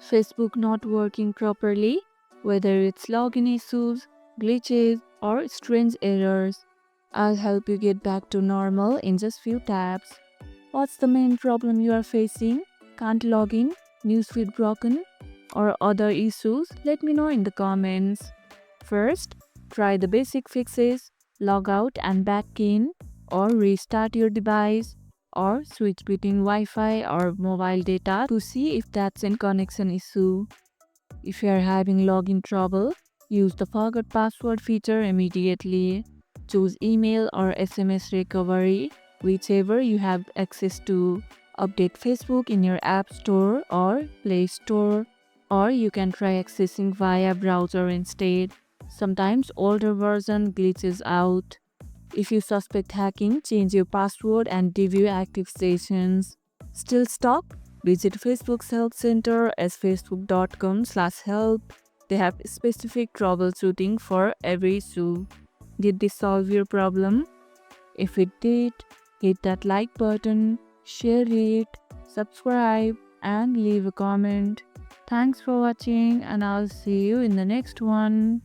Facebook not working properly? Whether it's login issues, glitches, or strange errors, I'll help you get back to normal in just few taps. What's the main problem you are facing? Can't log in? Newsfeed broken? Or other issues? Let me know in the comments. First, try the basic fixes, log out and back in, or restart your device, or switch between Wi Fi or mobile data to see if that's a connection issue. If you are having login trouble, use the forgot password feature immediately. Choose email or SMS recovery, whichever you have access to. Update Facebook in your App Store or Play Store, or you can try accessing via browser instead. Sometimes older version glitches out. If you suspect hacking, change your password and review active sessions. Still stuck? Visit Facebook's help center as facebook.com/help. They have specific troubleshooting for every issue. Did this solve your problem? If it did, hit that like button, share it, subscribe, and leave a comment. Thanks for watching, and I'll see you in the next one.